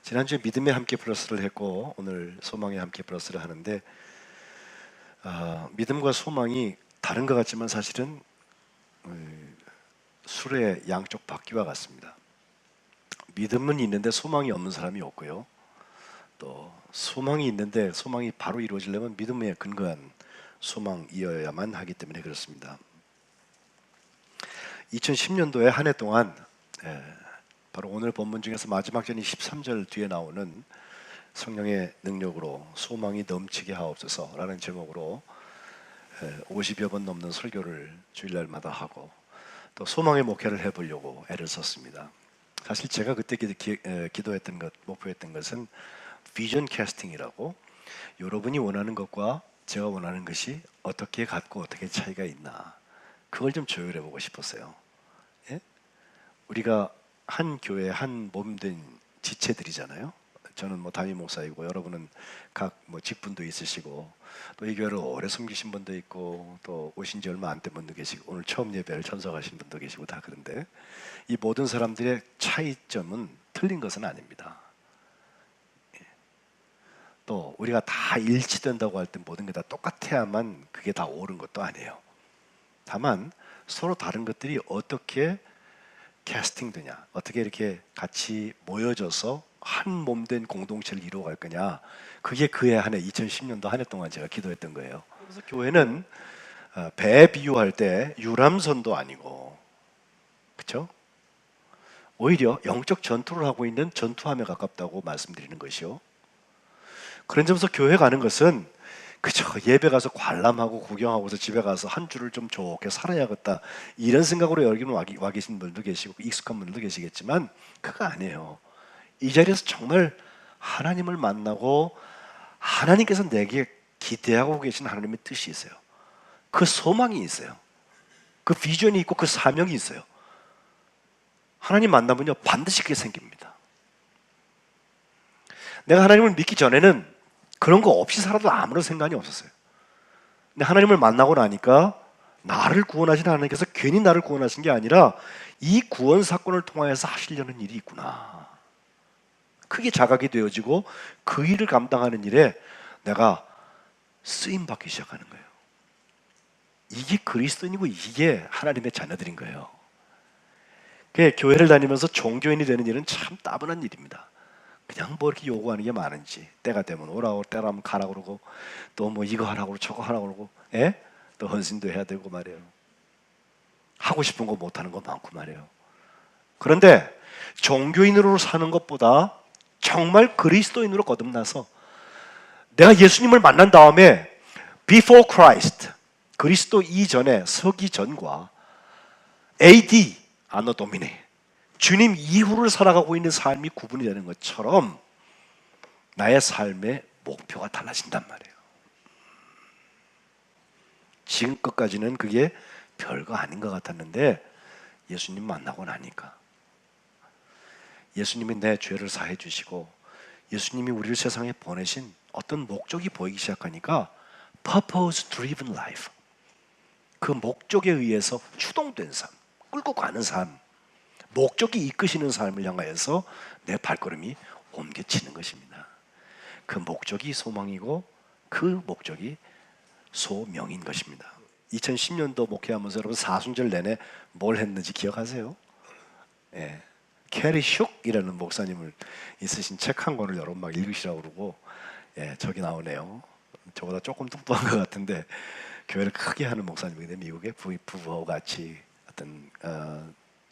지난주에 믿음에 함께 플러스를 했고 오늘 소망에 함께 플러스를 하는데 믿음과 소망이 다른 것 같지만 사실은 술의 양쪽 바퀴와 같습니다. 믿음은 있는데 소망이 없는 사람이 없고요. 또 소망이 있는데 소망이 바로 이루어지려면 믿음에 근거한 소망이어야만 하기 때문에 그렇습니다. 2010년도에 한 해 동안 바로 오늘 본문 중에서 마지막 절인 13절 뒤에 나오는 성령의 능력으로 소망이 넘치게 하옵소서라는 제목으로 50여 번 넘는 설교를 주일날마다 하고 또 소망의 목회를 해보려고 애를 썼습니다. 사실 제가 그때 기도했던 것, 목표했던 것은 비전 캐스팅이라고 여러분이 원하는 것과 제가 원하는 것이 어떻게 같고 어떻게 차이가 있나 그걸 좀 조율해 보고 싶었어요. 예? 우리가 한 교회 한 몸된 지체들이잖아요. 저는 담임 목사이고 여러분은 각 직분도 있으시고 또 이 교회를 오래 섬기신 분도 있고 또 오신 지 얼마 안 된 분도 계시고 오늘 처음 예배를 참석하신 분도 계시고 다 그런데 이 모든 사람들의 차이점은 틀린 것은 아닙니다. 또 우리가 다 일치된다고 할 때 모든 게 다 똑같아야만 그게 다 옳은 것도 아니에요. 다만 서로 다른 것들이 어떻게 캐스팅되냐, 어떻게 이렇게 같이 모여져서 한 몸된 공동체를 이루어갈 거냐, 그게 그해 한 해 2010년도 한 해 동안 제가 기도했던 거예요. 그래서 교회는 배 비유할 때 유람선도 아니고, 그렇죠? 오히려 영적 전투를 하고 있는 전투함에 가깝다고 말씀드리는 것이요. 그런 점에서 교회 가는 것은 그저 예배 가서 관람하고 구경하고서 집에 가서 한 주를 좀 좋게 살아야겠다 이런 생각으로 여기는 와 계신 분도 계시고 익숙한 분들도 계시겠지만 그거 아니에요. 이 자리에서 정말 하나님을 만나고 하나님께서 내게 기대하고 계신 하나님의 뜻이 있어요. 그 소망이 있어요. 그 비전이 있고 그 사명이 있어요. 하나님 만나면요 반드시 그게 생깁니다. 내가 하나님을 믿기 전에는 그런 거 없이 살아도 아무런 상관이 없었어요. 근데 하나님을 만나고 나니까 나를 구원하신 하나님께서 괜히 나를 구원하신 게 아니라 이 구원 사건을 통하여서 하시려는 일이 있구나. 크게 자각이 되어지고 그 일을 감당하는 일에 내가 쓰임받기 시작하는 거예요. 이게 그리스도인이고 이게 하나님의 자녀들인 거예요. 교회를 다니면서 종교인이 되는 일은 참 따분한 일입니다. 그냥 이렇게 요구하는 게 많은지 때가 되면 오라고 때라면 가라고 그러고 또 이거 하라고 저거 하라고 그러고 또 헌신도 해야 되고 말이에요. 하고 싶은 거 못하는 거 많고 말이에요. 그런데 종교인으로 사는 것보다 정말 그리스도인으로 거듭나서 내가 예수님을 만난 다음에 before Christ 그리스도 이전에 서기 전과 AD 안노 도미네 주님 이후를 살아가고 있는 삶이 구분이 되는 것처럼 나의 삶의 목표가 달라진단 말이에요. 지금껏까지는 그게 별거 아닌 것 같았는데 예수님 만나고 나니까 예수님이 내 죄를 사해 주시고 예수님이 우리를 세상에 보내신 어떤 목적이 보이기 시작하니까 purpose driven life 그 목적에 의해서 추동된 삶, 끌고 가는 삶 목적이 이끄시는 삶을 향하여서 내 발걸음이 옮겨지는 것입니다. 그 목적이 소망이고 그 목적이 소명인 것입니다. 2010년도 목회하면서 여러분 사순절 내내 뭘 했는지 기억하세요? 캐리 슉이라는 목사님을 있으신 책 한 권을 여러분 막 읽으시라고 그러고 저기 나오네요. 저보다 조금 뚱뚱한 것 같은데 교회를 크게 하는 목사님인데 미국의 부부하고 같이 어떤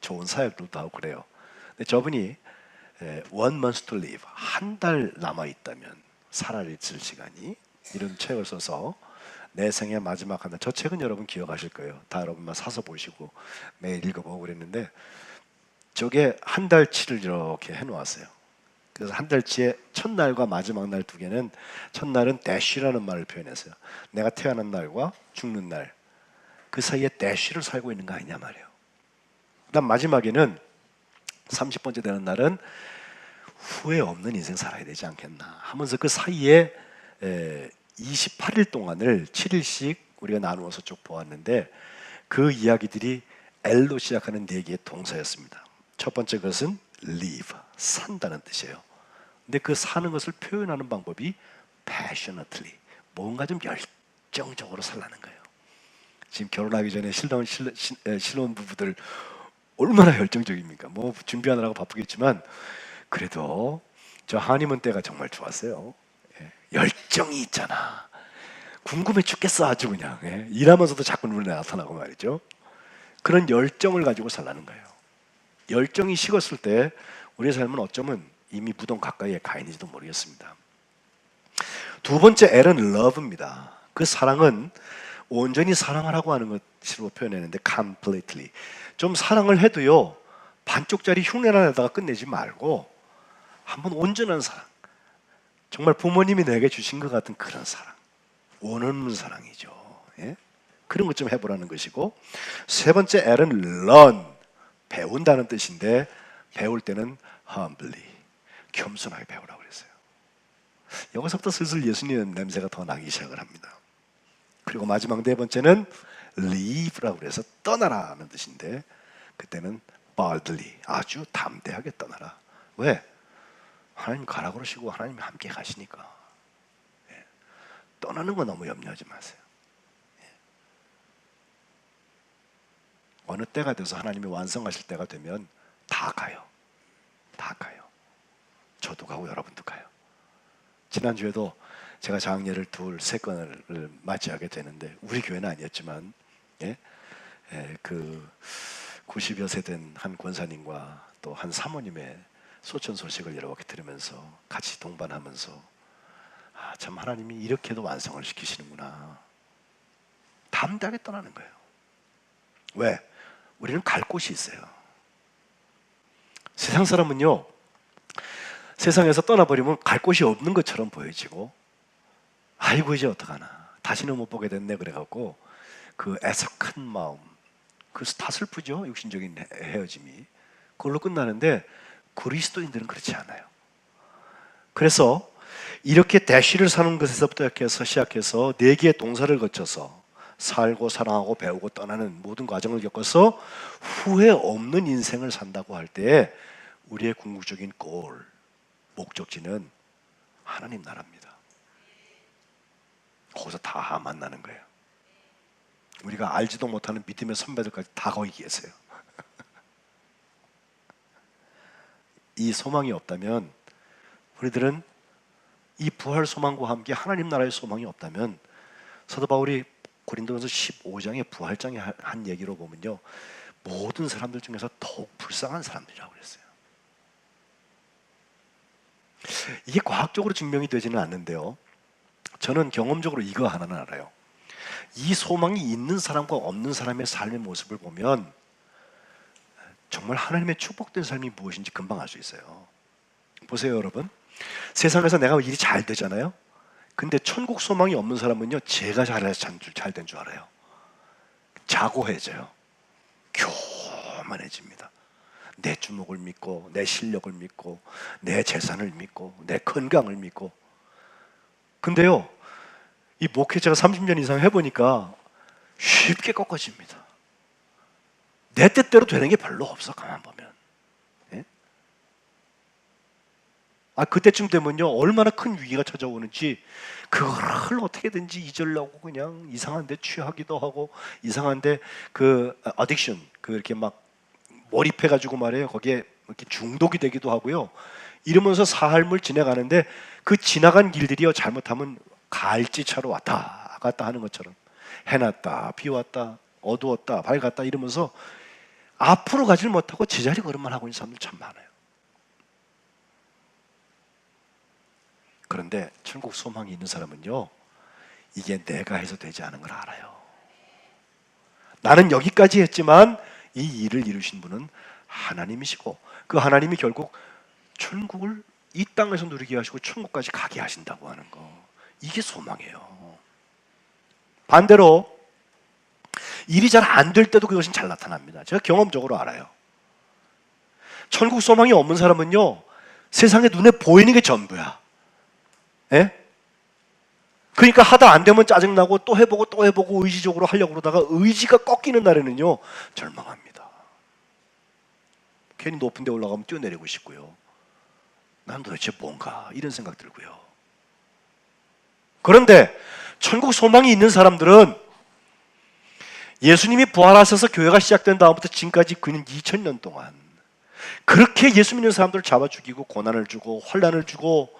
좋은 사역들도 하고 그래요. 근데 저분이 One month to live 한 달 남아 있다면 살아있을 시간이 이런 책을 써서 내 생의 마지막 한 달. 저 책은 여러분 기억하실 거예요. 다 여러분만 사서 보시고 매일 읽어보고 그랬는데 저게 한 달치를 이렇게 해놓았어요. 그래서 한 달치의 첫날과 마지막 날 두 개는 첫날은 대쉬라는 말을 표현했어요. 내가 태어난 날과 죽는 날 그 사이에 대쉬를 살고 있는 거 아니냐 말이에요. 그다음 마지막에는 30번째 되는 날은 후회 없는 인생 살아야 되지 않겠나 하면서 그 사이에 28일 동안을 7일씩 우리가 나누어서 쭉 보았는데 그 이야기들이 L로 시작하는 4개의 동사였습니다. 첫 번째 것은 live, 산다는 뜻이에요. 근데 그 사는 것을 표현하는 방법이 passionately, 뭔가 좀 열정적으로 살라는 거예요. 지금 결혼하기 전에 신혼 부부들 얼마나 열정적입니까? 뭐 준비하느라고 바쁘겠지만 그래도 저 하니문 때가 정말 좋았어요. 예, 열정이 있잖아. 궁금해 죽겠어 아주 그냥. 예, 일하면서도 자꾸 눈에 나타나고 말이죠. 그런 열정을 가지고 살라는 거예요. 열정이 식었을 때 우리의 삶은 어쩌면 이미 무덤 가까이에 가 있는지도 모르겠습니다. 두 번째 L은 love입니다. 그 사랑은 온전히 사랑하라고 하는 것으로 표현했는데 completely. 좀 사랑을 해도요 반쪽짜리 흉내나 내다가 끝내지 말고 한번 온전한 사랑, 정말 부모님이 내게 주신 것 같은 그런 사랑, 원하는 사랑이죠. 예? 그런 것 좀 해보라는 것이고, 세 번째 L은 learn, 배운다는 뜻인데 배울 때는 humbly, 겸손하게 배우라고 그랬어요. 여기서부터 슬슬 예수님 냄새가 더 나기 시작을 합니다. 그리고 마지막 네 번째는 leave라고 그래서 떠나라는 뜻인데 그때는 boldly, 아주 담대하게 떠나라. 왜? 하나님 가라 그러시고 하나님이 함께 가시니까. 예. 떠나는 거 너무 염려하지 마세요. 예. 어느 때가 돼서 하나님이 완성하실 때가 되면 다 가요. 다 가요. 저도 가고 여러분도 가요. 지난주에도 제가 장례를 세 건을 맞이하게 되는데 우리 교회는 아니었지만 예? 예, 그 90여 세 된 한 권사님과 또 한 사모님의 소천 소식을 이렇게 들으면서 같이 동반하면서 아, 참 하나님이 이렇게도 완성을 시키시는구나. 담대하게 떠나는 거예요. 왜? 우리는 갈 곳이 있어요. 세상 사람은요 세상에서 떠나버리면 갈 곳이 없는 것처럼 보여지고 아이고 이제 어떡하나 다시는 못 보게 됐네 그래갖고 그 애석한 마음, 그 다 슬프죠. 육신적인 헤어짐이 그걸로 끝나는데 그리스도인들은 그렇지 않아요. 그래서 이렇게 대쉬를 사는 것에서부터 시작해서 네 개의 동사를 거쳐서 살고 사랑하고 배우고 떠나는 모든 과정을 겪어서 후회 없는 인생을 산다고 할 때 우리의 궁극적인 골, 목적지는 하나님 나라입니다. 거기서 다 만나는 거예요. 우리가 알지도 못하는 믿음의 선배들까지 다 거기 계세요. 이 소망이 없다면 우리들은 이 부활 소망과 함께 하나님 나라의 소망이 없다면 사도 바울이 고린도전서 15장의 부활장에 한 얘기로 보면요 모든 사람들 중에서 더욱 불쌍한 사람들이라고 그랬어요. 이게 과학적으로 증명이 되지는 않는데요 저는 경험적으로 이거 하나는 알아요. 이 소망이 있는 사람과 없는 사람의 삶의 모습을 보면 정말 하나님의 축복된 삶이 무엇인지 금방 알 수 있어요. 보세요 여러분, 세상에서 내가 일이 잘 되잖아요. 근데 천국 소망이 없는 사람은요 제가 잘해서 잘 된 줄 알아요. 자고해져요. 교만해집니다. 내 주먹을 믿고 내 실력을 믿고 내 재산을 믿고 내 건강을 믿고. 근데요 이 목회 제가 30년 이상 해보니까 쉽게 꺾어집니다. 내 뜻대로 되는 게 별로 없어 가만 보면. 예? 그때쯤 되면요 얼마나 큰 위기가 찾아오는지 그거를 어떻게든지 잊으려고 그냥 이상한 데 취하기도 하고 이상한 데 그 어딕션 그 이렇게 막 몰입해가지고 말이에요 거기에 이렇게 중독이 되기도 하고요 이러면서 삶을 지나가는데 그 지나간 길들이요 잘못하면 갈지차로 왔다 갔다 하는 것처럼 해놨다 비왔다 어두웠다 밝았다 이러면서 앞으로 가지를 못하고 제자리 걸음만 하고 있는 사람들 참 많아요. 그런데 천국 소망이 있는 사람은요 이게 내가 해서 되지 않은 걸 알아요. 나는 여기까지 했지만 이 일을 이루신 분은 하나님이시고 그 하나님이 결국 천국을 이 땅에서 누리게 하시고 천국까지 가게 하신다고 하는 거, 이게 소망이에요. 반대로 일이 잘 안 될 때도 그것은 잘 나타납니다. 제가 경험적으로 알아요. 천국 소망이 없는 사람은요 세상에 눈에 보이는 게 전부야. 예? 그러니까 하다 안 되면 짜증나고 또 해보고 의지적으로 하려고 그러다가 의지가 꺾이는 날에는요 절망합니다. 괜히 높은 데 올라가면 뛰어내리고 싶고요 난 도대체 뭔가 이런 생각 들고요. 그런데 천국 소망이 있는 사람들은 예수님이 부활하셔서 교회가 시작된 다음부터 지금까지 그는 2000년 동안 그렇게 예수 믿는 사람들을 잡아 죽이고 고난을 주고 환난을 주고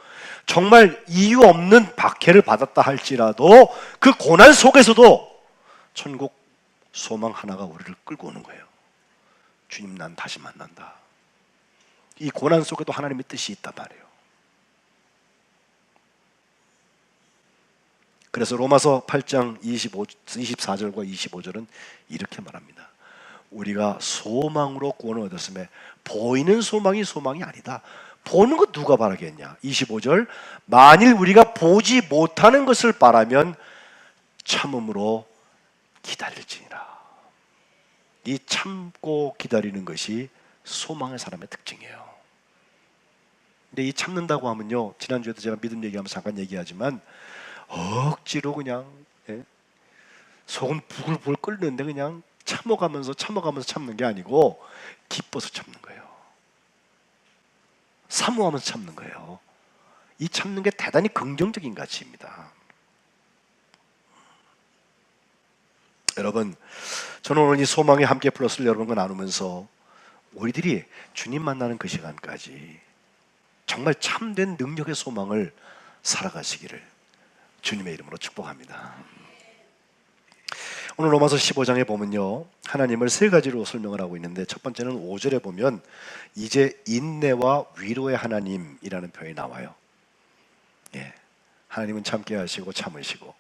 정말 이유 없는 박해를 받았다 할지라도 그 고난 속에서도 천국 소망 하나가 우리를 끌고 오는 거예요. 주님, 난 다시 만난다. 이 고난 속에도 하나님의 뜻이 있단 말이에요. 그래서 로마서 8장 24절과 25절은 이렇게 말합니다. 우리가 소망으로 구원을 얻었음에 보이는 소망이 소망이 아니다. 보는 것 누가 바라겠냐? 25절, 만일 우리가 보지 못하는 것을 바라면 참음으로 기다릴지니라. 이 참고 기다리는 것이 소망의 사람의 특징이에요. 근데 이 참는다고 하면요, 지난주에도 제가 믿음 얘기하면서 잠깐 얘기하지만 억지로 그냥 속은 부글부글 끓는데 그냥 참아가면서 참는 게 아니고 기뻐서 참는 거예요. 사모하면서 참는 거예요. 이 참는 게 대단히 긍정적인 가치입니다. 여러분, 저는 오늘 이 소망의 함께 플러스를 여러분과 나누면서 우리들이 주님 만나는 그 시간까지 정말 참된 능력의 소망을 살아가시기를 주님의 이름으로 축복합니다. 오늘 로마서 15장에 보면요, 하나님을 세 가지로 설명을 하고 있는데 첫 번째는 5절에 보면 이제 인내와 위로의 하나님이라는 표현이 나와요. 하나님은 참게 하시고 참으시고,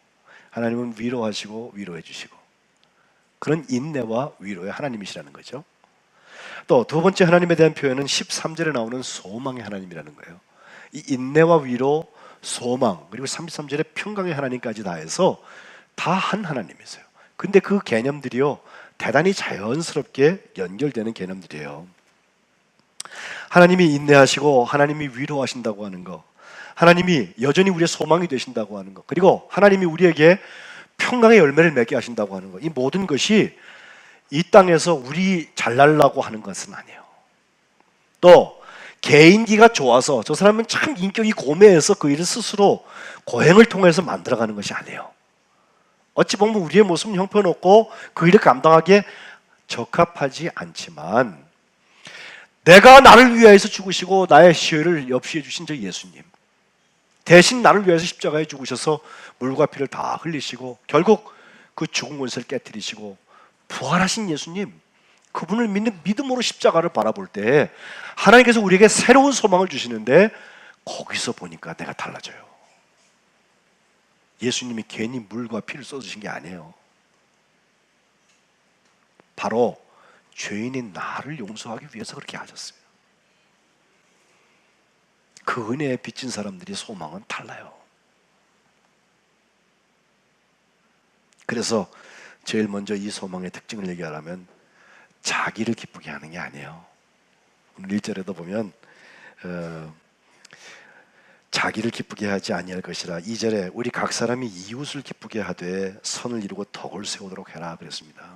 하나님은 위로하시고 위로해 주시고, 그런 인내와 위로의 하나님이시라는 거죠. 또 두 번째 하나님에 대한 표현은 13절에 나오는 소망의 하나님이라는 거예요. 이 인내와 위로, 소망, 그리고 33절에 평강의 하나님까지 다 해서 다 한 하나님이세요. 근데 그 개념들이요, 대단히 자연스럽게 연결되는 개념들이에요. 하나님이 인내하시고 하나님이 위로하신다고 하는 거, 하나님이 여전히 우리의 소망이 되신다고 하는 거, 그리고 하나님이 우리에게 평강의 열매를 맺게 하신다고 하는 거, 이 모든 것이 이 땅에서 우리 잘나려고 하는 것은 아니에요. 또 개인기가 좋아서 저 사람은 참 인격이 고매해서 그 일을 스스로 고행을 통해서 만들어가는 것이 아니에요. 어찌 보면 우리의 모습은 형편없고 그 일을 감당하기에 적합하지 않지만 내가 나를 위하여서 죽으시고 나의 시혈을 엽시해 주신 저 예수님, 대신 나를 위해서 십자가에 죽으셔서 물과 피를 다 흘리시고 결국 그 죽은 권세를 깨뜨리시고 부활하신 예수님, 그분을 믿는 믿음으로 십자가를 바라볼 때 하나님께서 우리에게 새로운 소망을 주시는데 거기서 보니까 내가 달라져요. 예수님이 괜히 물과 피를 쏟으신 게 아니에요. 바로 죄인인 나를 용서하기 위해서 그렇게 하셨어요. 그 은혜에 빚진 사람들이 소망은 달라요. 그래서 제일 먼저 이 소망의 특징을 얘기하려면 자기를 기쁘게 하는 게 아니에요. 오늘 1절에도 보면 자기를 기쁘게 하지 아니할 것이라, 2절에 우리 각 사람이 이웃을 기쁘게 하되 선을 이루고 덕을 세우도록 해라 그랬습니다.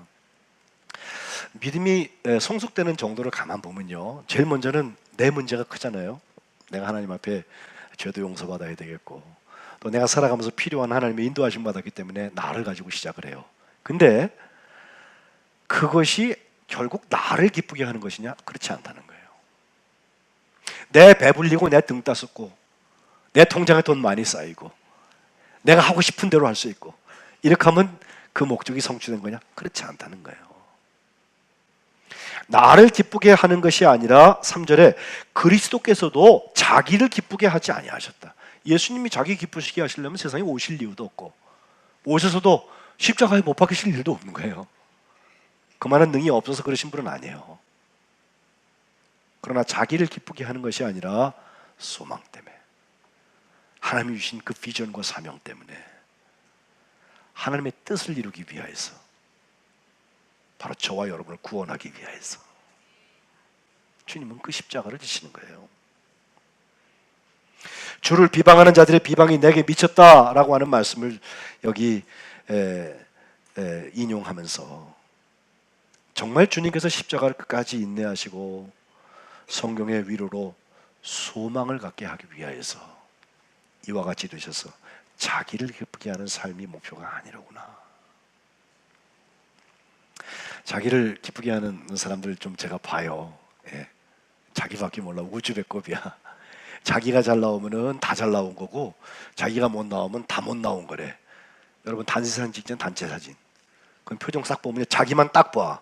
믿음이 성숙되는 정도를 가만 보면요, 제일 먼저는 내 문제가 크잖아요. 내가 하나님 앞에 죄도 용서받아야 되겠고, 또 내가 살아가면서 필요한 하나님의 인도하심 받았기 때문에 나를 가지고 시작을 해요. 근데 그것이 결국 나를 기쁘게 하는 것이냐? 그렇지 않다는 거예요. 내 배불리고 내 등 따숩고 내 통장에 돈 많이 쌓이고 내가 하고 싶은 대로 할 수 있고 이렇게 하면 그 목적이 성취된 거냐? 그렇지 않다는 거예요. 나를 기쁘게 하는 것이 아니라 3절에 그리스도께서도 자기를 기쁘게 하지 아니하셨다. 예수님이 자기 기쁘시게 하시려면 세상에 오실 이유도 없고 오셔서도 십자가에 못 박히실 일도 없는 거예요. 그만한 능이 없어서 그러신 분은 아니에요. 그러나 자기를 기쁘게 하는 것이 아니라 소망 때문에, 하나님이 주신 그 비전과 사명 때문에, 하나님의 뜻을 이루기 위하여서, 바로 저와 여러분을 구원하기 위하여서 주님은 그 십자가를 지시는 거예요. 주를 비방하는 자들의 비방이 내게 미쳤다라고 하는 말씀을 여기 인용하면서 정말 주님께서 십자가를 끝까지 인내하시고 성경의 위로로 소망을 갖게 하기 위하여서 이와 같이 되셔서 자기를 기쁘게 하는 삶이 목표가 아니로구나. 자기를 기쁘게 하는 사람들 좀 제가 봐요. 예. 자기밖에 몰라. 우주 배꼽이야. 자기가 잘 나오면은 다 잘 나온 거고, 자기가 못 나오면 다 못 나온 거래. 여러분 단체 사진 찍잖아요. 단체 사진. 그럼 표정 싹 보면 자기만 딱 봐.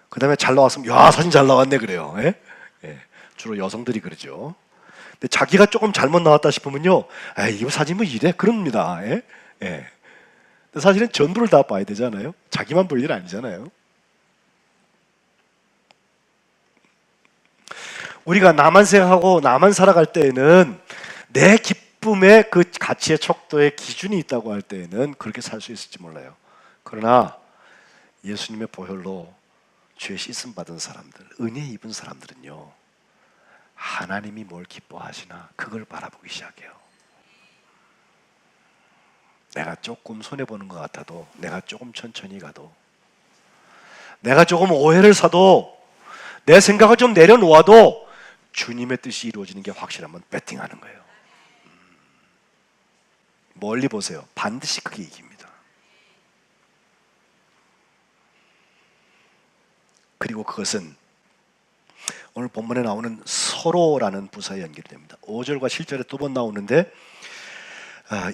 그 다음에 잘 나왔으면 야 사진 잘 나왔네 그래요. 예? 예. 주로 여성들이 그러죠. 근데 자기가 조금 잘못 나왔다 싶으면요, 아 이거 사진 뭐 이래 그럽니다. 예? 예. 근데 사실은 전부를 다 봐야 되잖아요. 자기만 볼 일 아니잖아요. 우리가 나만 생각하고 나만 살아갈 때에는 내 기쁨의 그 가치의 척도의 기준이 있다고 할 때에는 그렇게 살 수 있을지 몰라요. 그러나 예수님의 보혈로 죄 씻음 받은 사람들, 은혜 입은 사람들은요, 하나님이 뭘 기뻐하시나 그걸 바라보기 시작해요. 내가 조금 손해보는 것 같아도, 내가 조금 천천히 가도, 내가 조금 오해를 사도, 내 생각을 좀 내려놓아도 주님의 뜻이 이루어지는 게 확실하면 배팅하는 거예요. 멀리 보세요. 반드시 그게 이깁니다. 그리고 그것은 오늘 본문에 나오는 서로라는 부사에 연결됩니다. 5절과 7절에 두 번 나오는데,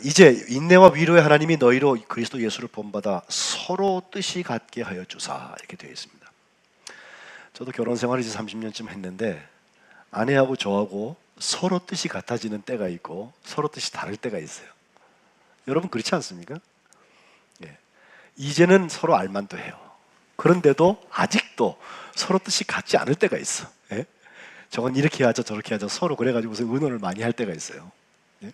이제 인내와 위로의 하나님이 너희로 그리스도 예수를 본받아 서로 뜻이 같게 하여 주사, 이렇게 되어 있습니다. 저도 결혼 생활을 이제 30년쯤 했는데 아내하고 저하고 서로 뜻이 같아지는 때가 있고 서로 뜻이 다를 때가 있어요. 여러분 그렇지 않습니까? 예. 이제는 서로 알만도 해요. 그런데도 아직도 서로 뜻이 같지 않을 때가 있어. 예? 저건 이렇게 하자 저렇게 하자 서로 그래가지고 무슨 의논을 많이 할 때가 있어요. 예?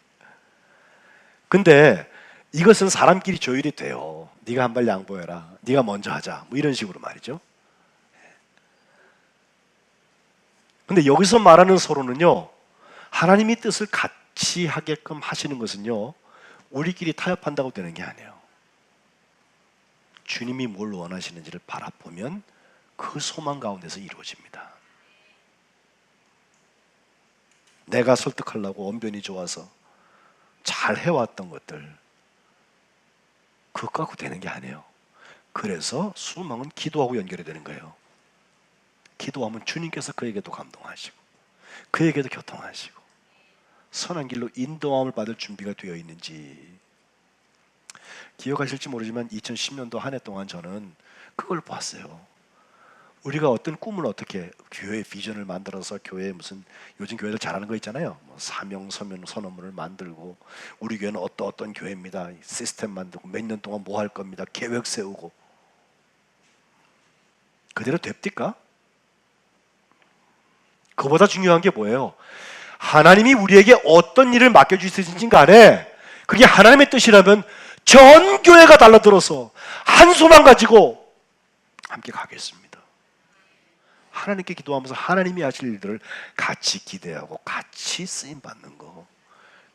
근데 이것은 사람끼리 조율이 돼요. 네가 한 발 양보해라. 네가 먼저 하자. 뭐 이런 식으로 말이죠. 근데 여기서 말하는 서로는요, 하나님이 뜻을 같이 하게끔 하시는 것은요, 우리끼리 타협한다고 되는 게 아니에요. 주님이 뭘 원하시는지를 바라보면 그 소망 가운데서 이루어집니다. 내가 설득하려고 언변이 좋아서 잘 해왔던 것들, 그것 갖고 되는 게 아니에요. 그래서 수망은 기도하고 연결이 되는 거예요. 기도하면 주님께서 그에게도 감동하시고 그에게도 교통하시고 선한 길로 인도함을 받을 준비가 되어 있는지. 기억하실지 모르지만 2010년도 한 해 동안 저는 그걸 봤어요. 우리가 어떤 꿈을 어떻게 교회 비전을 만들어서 교회에 무슨 요즘 교회들 잘하는 거 있잖아요. 뭐 사명 서면 선언문을 만들고 우리 교회는 어떤 교회입니다. 시스템 만들고 몇 년 동안 뭐 할 겁니다. 계획 세우고 그대로 됩니까? 그보다 중요한 게 뭐예요? 하나님이 우리에게 어떤 일을 맡겨주시든지 간에 그게 하나님의 뜻이라면 전 교회가 달라들어서 한 소망 가지고 함께 가겠습니다. 하나님께 기도하면서 하나님이 하실 일들을 같이 기대하고 같이 쓰임 받는 거,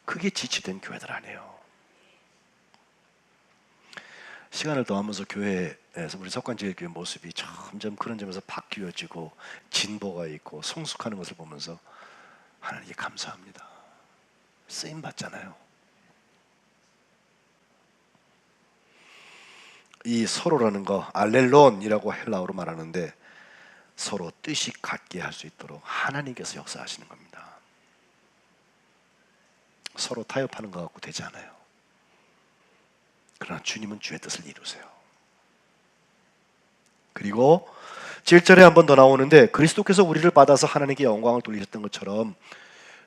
그게 지치된 교회들 아니에요. 시간을 더하면서 교회에서 우리 석관제일교회 모습이 점점 그런 점에서 바뀌어지고 진보가 있고 성숙하는 것을 보면서 하나님께 감사합니다. 쓰임 받잖아요. 이 서로라는 거 알렐론이라고 헬라어로 말하는데 서로 뜻이 같게 할 수 있도록 하나님께서 역사하시는 겁니다. 서로 타협하는 것 같고 되지 않아요. 그러나 주님은 주의 뜻을 이루세요. 그리고 7절에 한 번 더 나오는데 그리스도께서 우리를 받아서 하나님께 영광을 돌리셨던 것처럼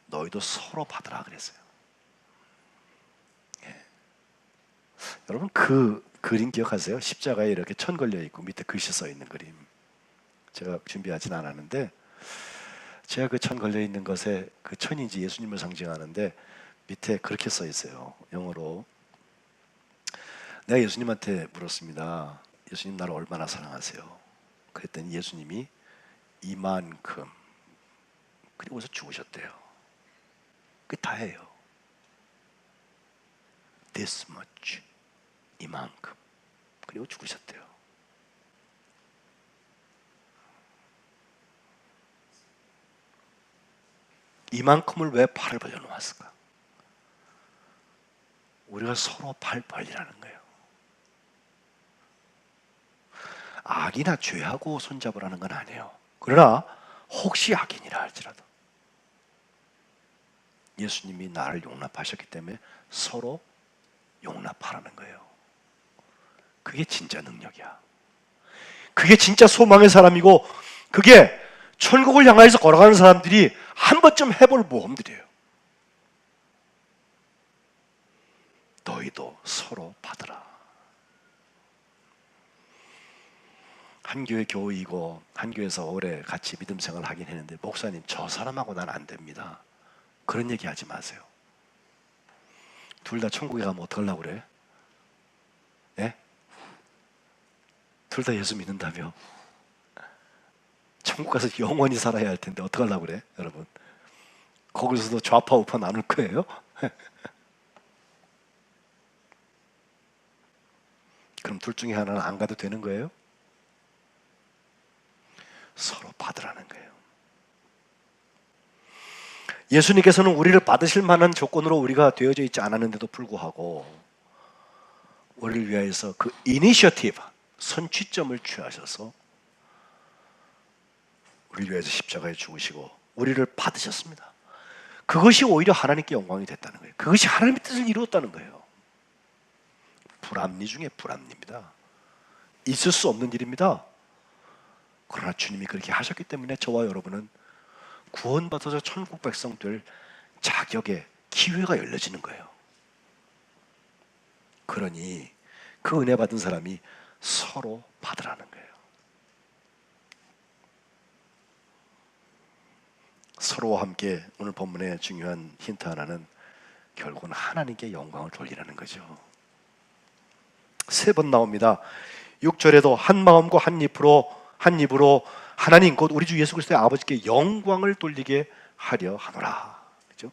너희도 서로 받으라 그랬어요. 예. 여러분 그 그림 기억하세요? 십자가에 이렇게 천 걸려 있고 밑에 글씨 써 있는 그림. 제가 준비하진 않았는데 제가 그 천 걸려 있는 것에 그 천인지 예수님을 상징하는데 밑에 그렇게 써 있어요. 영어로. 내가 예수님한테 물었습니다. 예수님 나를 얼마나 사랑하세요? 그랬더니 예수님이 이만큼, 그리고서 죽으셨대요. 그게 다예요. This much, 이만큼, 그리고 죽으셨대요. 이만큼을 왜 팔을 벌려놓았을까? 우리가 서로 팔 벌리라는 거예요. 악이나 죄하고 손잡으라는 건 아니에요. 그러나 혹시 악인이라 할지라도 예수님이 나를 용납하셨기 때문에 서로 용납하라는 거예요. 그게 진짜 능력이야. 그게 진짜 소망의 사람이고, 그게 천국을 향해서 걸어가는 사람들이 한 번쯤 해볼 모험들이에요. 너희도 서로 받으라. 한 교회 교우이고 한 교회에서 오래 같이 믿음 생활을 하긴 했는데, 목사님 저 사람하고 난 안 됩니다, 그런 얘기 하지 마세요. 둘 다 천국에 가면 어떡하려고 그래? 예? 둘 다 예수 믿는다며? 천국 가서 영원히 살아야 할 텐데 어떡하려고 그래? 여러분, 거기서도 좌파 우파 나눌 거예요? 그럼 둘 중에 하나는 안 가도 되는 거예요? 서로 받으라는 거예요. 예수님께서는 우리를 받으실 만한 조건으로 우리가 되어져 있지 않았는데도 불구하고 우리를 위하여서 그 이니셔티브, 선취점을 취하셔서 우리를 위해서 십자가에 죽으시고 우리를 받으셨습니다. 그것이 오히려 하나님께 영광이 됐다는 거예요. 그것이 하나님의 뜻을 이루었다는 거예요. 불합리 중에 불합리입니다. 있을 수 없는 일입니다. 그러나 주님이 그렇게 하셨기 때문에 저와 여러분은 구원받아서 천국 백성 될 자격의 기회가 열려지는 거예요. 그러니 그 은혜 받은 사람이 서로 받으라는 거예요. 서로와 함께, 오늘 본문의 중요한 힌트 하나는 결국은 하나님께 영광을 돌리라는 거죠. 3번 나옵니다. 6절에도 한 마음과 한 입으로 하나님 곧 우리 주 예수 그리스도의 아버지께 영광을 돌리게 하려 하노라. 그렇죠?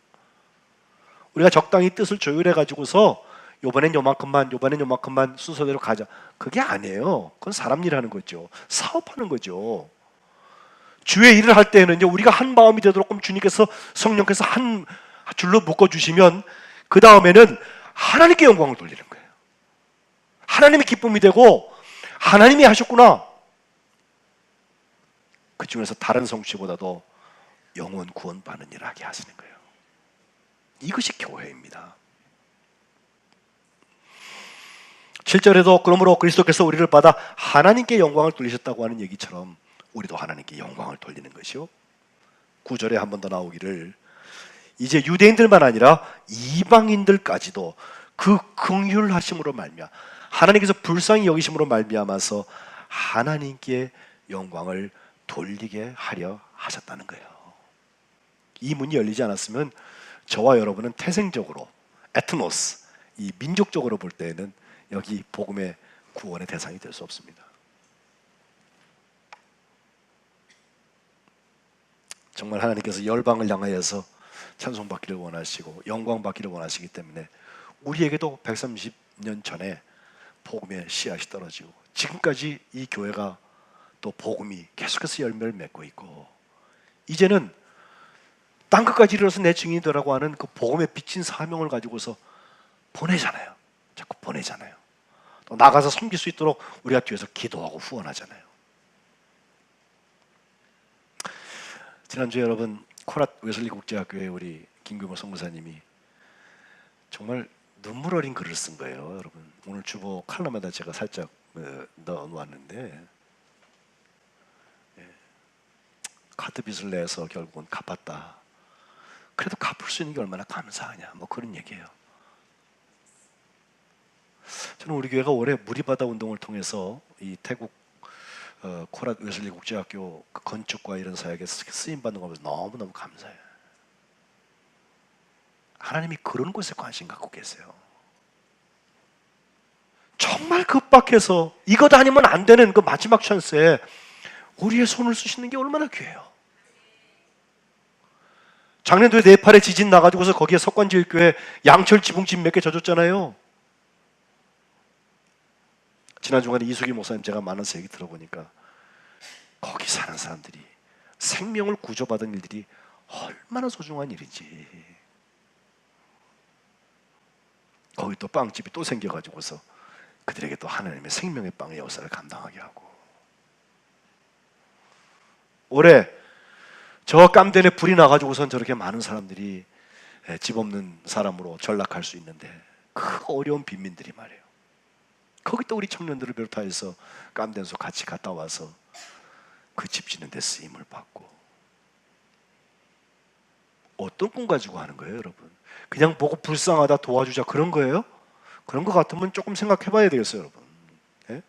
우리가 적당히 뜻을 조율해 가지고서 요번엔 요만큼만 순서대로 가자, 그게 아니에요. 그건 사람 일하는 거죠. 사업하는 거죠. 주의 일을 할 때에는요, 우리가 한 마음이 되도록 주님께서, 성령께서 한 줄로 묶어주시면 그 다음에는 하나님께 영광을 돌리는 거예요. 하나님이 기쁨이 되고 하나님이 하셨구나, 그 중에서 다른 성취보다도 영혼 구원받는 일을 하게 하시는 거예요. 이것이 교회입니다. 7절에도 그러므로 그리스도께서 우리를 받아 하나님께 영광을 돌리셨다고 하는 얘기처럼 우리도 하나님께 영광을 돌리는 것이요. 9절에 한 번 더 나오기를 이제 유대인들만 아니라 이방인들까지도 그 긍휼하심으로 말미암아, 하나님께서 불쌍히 여기심으로 말미암아서 하나님께 영광을 돌리게 하려 하셨다는 거예요. 이 문이 열리지 않았으면 저와 여러분은 태생적으로 에트노스, 이 민족적으로 볼 때에는 여기 복음의 구원의 대상이 될 수 없습니다. 정말 하나님께서 열방을 향하여서 찬송받기를 원하시고 영광받기를 원하시기 때문에 우리에게도 130년 전에 복음의 씨앗이 떨어지고 지금까지 이 교회가 또 복음이 계속해서 열매를 맺고 있고, 이제는 땅끝까지 이르러서 내 증인이 되라고 하는 그 복음에 비친 사명을 가지고서 보내잖아요. 자꾸 보내잖아요. 또 나가서 섬길 수 있도록 우리가 뒤에서 기도하고 후원하잖아요. 지난주에 여러분 코랏 웨슬리 국제학교에 우리 김규모 선교사님이 정말 눈물 어린 글을 쓴 거예요. 여러분, 오늘 주보 칼럼에다 제가 살짝 넣어놓았는데, 카드 빚을 내서 결국은 갚았다. 그래도 갚을 수 있는 게 얼마나 감사하냐, 뭐 그런 얘기예요. 저는 우리 교회가 올해 무리바다 운동을 통해서 이 태국 코랏 웨슬리 국제학교 그 건축과 이런 사역에 쓰임 받는 거 보면서 너무너무 감사해요. 하나님이 그런 곳에 관심 갖고 계세요. 정말 급박해서 이것 아니면 안 되는 그 마지막 찬스에 우리의 손을 쓰시는 게 얼마나 귀해요. 작년도에 네팔에 지진 나가지고서 거기에 석관지휘교회 양철 지붕집 몇 개 져줬잖아요. 지난 주간에 이수기 목사님 제가 만나서 얘기 들어보니까 거기 사는 사람들이 생명을 구조받은 일들이 얼마나 소중한 일인지. 거기 또 빵집이 또 생겨가지고서 그들에게 또 하나님의 생명의 빵의 역사를 감당하게 하고, 올해 저 깜대에 불이 나가지고선 저렇게 많은 사람들이 집 없는 사람으로 전락할 수 있는데, 그 어려운 빈민들이 말이에요, 거기 또 우리 청년들을 비롯하여서 깜대에서 같이 갔다 와서 그 집 짓는 데 쓰임을 받고. 어떤 꿈 가지고 하는 거예요, 여러분? 그냥 보고 불쌍하다 도와주자 그런 거예요? 그런 것 같으면 조금 생각해 봐야 되겠어요, 여러분. 예?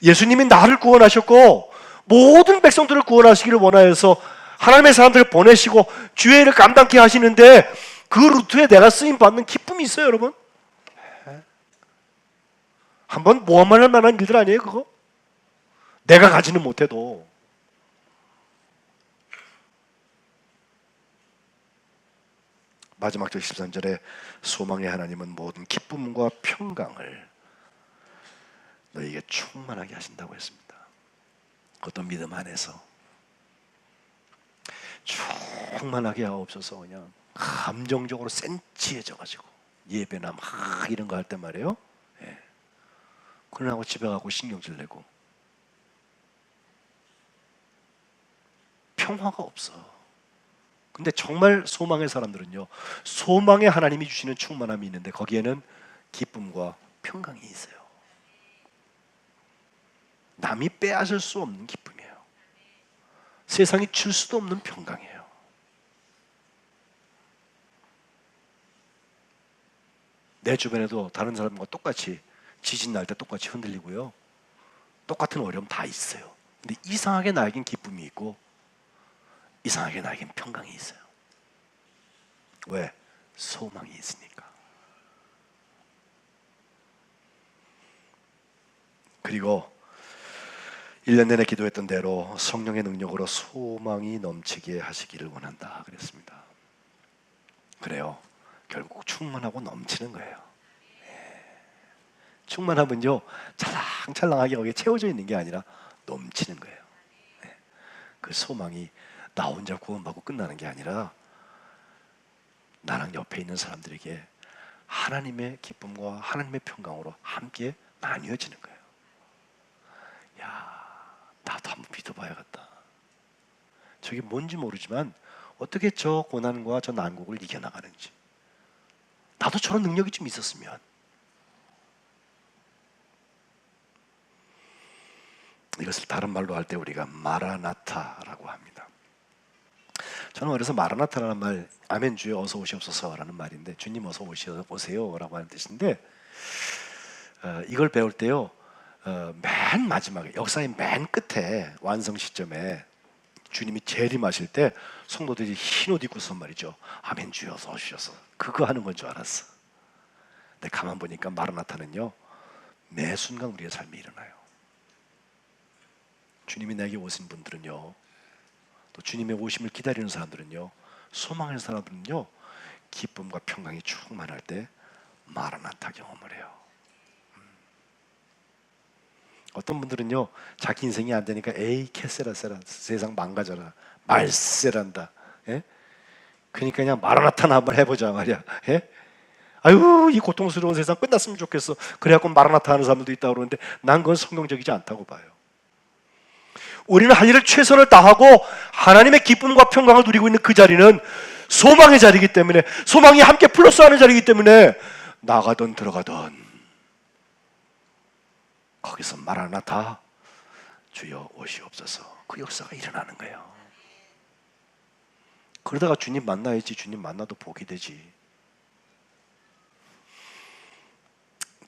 예수님이 나를 구원하셨고 모든 백성들을 구원하시기를 원하여서 하나님의 사람들을 보내시고 주의 일을 감당케 하시는데, 그 루트에 내가 쓰임 받는 기쁨이 있어요, 여러분? 한번 모험할 만한 일들 아니에요, 그거? 내가 가지는 못해도. 마지막 절 13절에 소망의 하나님은 모든 기쁨과 평강을 너에게 충만하게 하신다고 했습니다. 어떤 믿음 안에서 충만하게 하옵소서. 그냥 감정적으로 센치해져가지고 예배나 막 이런 거 할 때 말이에요, 예. 그러고 집에 가고 신경질 내고 평화가 없어. 근데 정말 소망의 사람들은요, 소망의 하나님이 주시는 충만함이 있는데 거기에는 기쁨과 평강이 있어요. 남이 빼앗을 수 없는 기쁨이에요. 세상이 줄 수도 없는 평강이에요. 내 주변에도 다른 사람과 똑같이 지진 날 때 똑같이 흔들리고요, 똑같은 어려움 다 있어요. 근데 이상하게 나에겐 기쁨이 있고 이상하게 나에겐 평강이 있어요. 왜? 소망이 있으니까. 그리고 1년 내내 기도했던 대로 성령의 능력으로 소망이 넘치게 하시기를 원한다 그랬습니다. 그래요, 결국 충만하고 넘치는 거예요. 충만하면요, 찰랑찰랑하게 거기에 채워져 있는 게 아니라 넘치는 거예요. 그 소망이 나 혼자 구원받고 끝나는 게 아니라 나랑 옆에 있는 사람들에게 하나님의 기쁨과 하나님의 평강으로 함께 나뉘어지는 거예요. 야, 나도 한번 믿어봐야겠다. 저게 뭔지 모르지만 어떻게 저 고난과 저 난국을 이겨나가는지, 나도 저런 능력이 좀 있었으면. 이것을 다른 말로 할 때 우리가 마라나타라고 합니다. 저는 어려서 마라나타라는 말, 아멘 주여 어서 오시옵소서라는 말인데, 주님 어서 오세요라고 하는 뜻인데, 이걸 배울 때요, 맨 마지막에, 역사의 맨 끝에 완성 시점에 주님이 재림하실 때 성도들이 흰 옷 입고서 말이죠, 아멘 주여 어서 오시옵소서, 그거 하는 건 줄 알았어. 근데 가만 보니까 마라나타는요, 매 순간 우리의 삶에 일어나요. 주님이 내게 오신 분들은요, 또 주님의 오심을 기다리는 사람들은요, 소망하는 사람들은요, 기쁨과 평강이 충만할 때 마라나타 경험을 해요. 어떤 분들은요, 자기 인생이 안 되니까 에이 캐세라세라, 세상 망가져라, 말세란다, 예? 그러니까 그냥 마라나타나 한번 해보자 말이야. 예? 아유, 이 고통스러운 세상 끝났으면 좋겠어. 그래갖고 마라나타 하는 사람들도 있다고 그러는데 난 그건 성경적이지 않다고 봐요. 우리는 할 일을 최선을 다하고 하나님의 기쁨과 평강을 누리고 있는 그 자리는 소망의 자리이기 때문에, 소망이 함께 플러스하는 자리이기 때문에 나가든 들어가든 거기서 마라나타 주여 오시옵소서, 그 역사가 일어나는 거예요. 그러다가 주님 만나야지, 주님 만나도 복이 되지.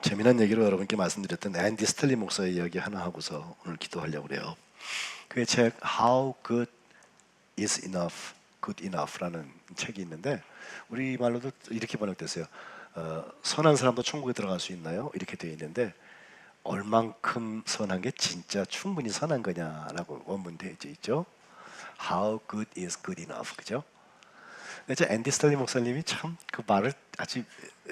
재미난 얘기로 여러분께 말씀드렸던 앤디 스텔리 목사의 이야기 하나 하고서 오늘 기도하려고 그래요. 그의 책 How Good is Enough, Good Enough라는 책이 있는데 우리말로도 이렇게 번역됐어요. 선한 사람도 천국에 들어갈 수 있나요? 이렇게 되어 있는데, 얼만큼 선한 게 진짜 충분히 선한 거냐라고 원문 되어 있죠. How good is good enough, 그죠? 근데 앤디 스텔리 목사님이 참 그 말을 아주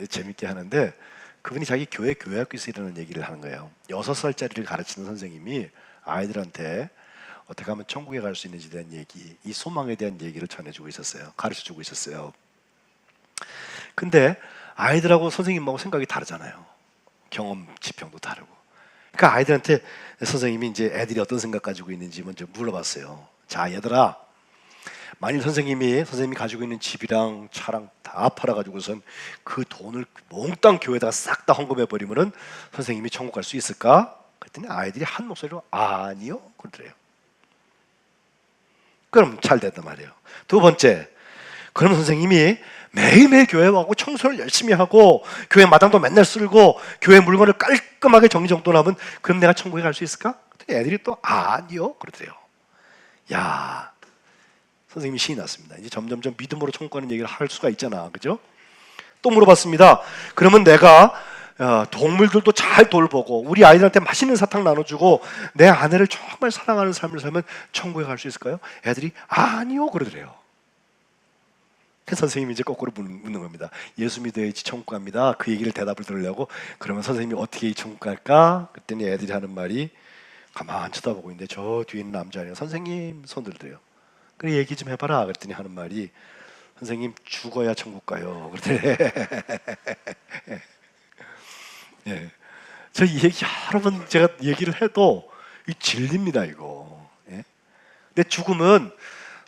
재밌게 하는데, 그분이 자기 교회학교에서 이러는 얘기를 하는 거예요. 6살짜리를 가르치는 선생님이 아이들한테 어떻게 하면 천국에 갈 수 있는지에 대한 얘기, 이 소망에 대한 얘기를 전해주고 있었어요. 가르쳐주고 있었어요. 근데 아이들하고 선생님하고 생각이 다르잖아요. 경험 지평도 다르고. 그러니까 아이들한테 선생님이 이제 애들이 어떤 생각 가지고 있는지 먼저 물어봤어요. 자, 얘들아, 만일 선생님이 가지고 있는 집이랑 차랑 다 팔아가지고선 그 돈을 몽땅 교회에다가 싹 다 헌금해 버리면은 선생님이 천국 갈 수 있을까? 그랬더니 아이들이 한 목소리로 아니요 그러더래요. 그럼 잘 됐단 말이에요. 두 번째, 그럼 선생님이 매일매일 교회 와고 청소를 열심히 하고 교회 마당도 맨날 쓸고 교회 물건을 깔끔하게 정리정돈하면 그럼 내가 천국에 갈 수 있을까? 그랬더니 애들이 또 아니요 그러더래요. 야, 선생님이 신이 났습니다. 이제 점점점 믿음으로 천국 가는 얘기를 할 수가 있잖아, 그죠? 또 물어봤습니다. 그러면 내가 동물들도 잘 돌보고 우리 아이들한테 맛있는 사탕 나눠주고 내 아내를 정말 사랑하는 삶을 살면 천국에 갈 수 있을까요? 애들이 아니요 그러더래요. 그래서 선생님이 이제 거꾸로 묻는 겁니다. 예수 믿어야지 천국 갑니다. 그 얘기를 대답을 들으려고. 그러면 선생님이 어떻게 천국 갈까? 그랬더니 애들이 하는 말이 가만 쳐다보고 있는데 저 뒤에 있는 남자아이가 선생님 손 들더래요. 그래 얘기 좀 해봐라. 그랬더니 하는 말이 선생님 죽어야 천국 가요. 그러더래. 예. 저 이 얘기 여러 번 제가 얘기를 해도 이 진리입니다 이거. 예? 근데 죽음은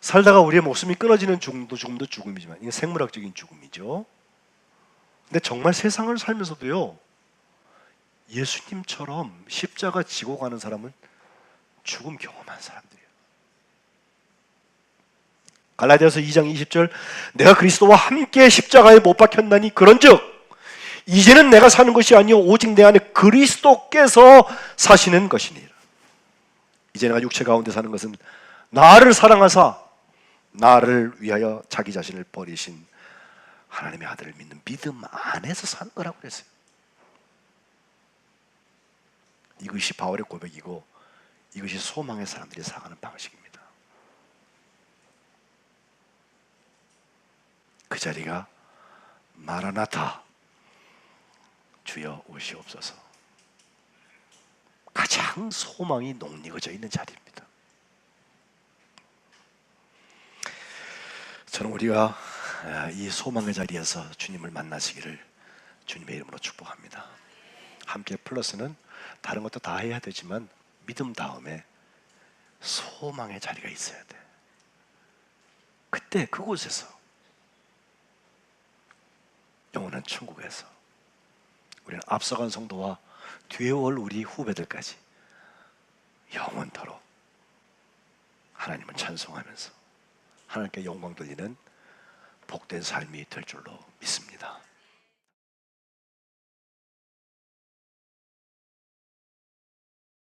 살다가 우리의 목숨이 끊어지는 죽음도 죽음이지만 이게 생물학적인 죽음이죠. 근데 정말 세상을 살면서도요 예수님처럼 십자가 지고 가는 사람은 죽음 경험한 사람들이에요. 갈라디아서 2장 20절 내가 그리스도와 함께 십자가에 못 박혔나니 그런즉 이제는 내가 사는 것이 아니요 오직 내 안에 그리스도께서 사시는 것이니라. 이제 내가 육체 가운데 사는 것은 나를 사랑하사 나를 위하여 자기 자신을 버리신 하나님의 아들을 믿는 믿음 안에서 사는 거라고 그랬어요. 이것이 바울의 고백이고 이것이 소망의 사람들이 살아가는 방식입니다. 그 자리가 마라나타 주여 오시옵소서 가장 소망이 녹익어져 있는 자리입니다. 저는 우리가 이 소망의 자리에서 주님을 만나시기를 주님의 이름으로 축복합니다. 함께 플러스는 다른 것도 다 해야 되지만 믿음 다음에 소망의 자리가 있어야 돼. 그때 그곳에서 영원한 천국에서 우리는 앞서간 성도와 뒤에 올 우리 후배들까지 영원토록 하나님을 찬송하면서 하나님께 영광 돌리는 복된 삶이 될 줄로 믿습니다.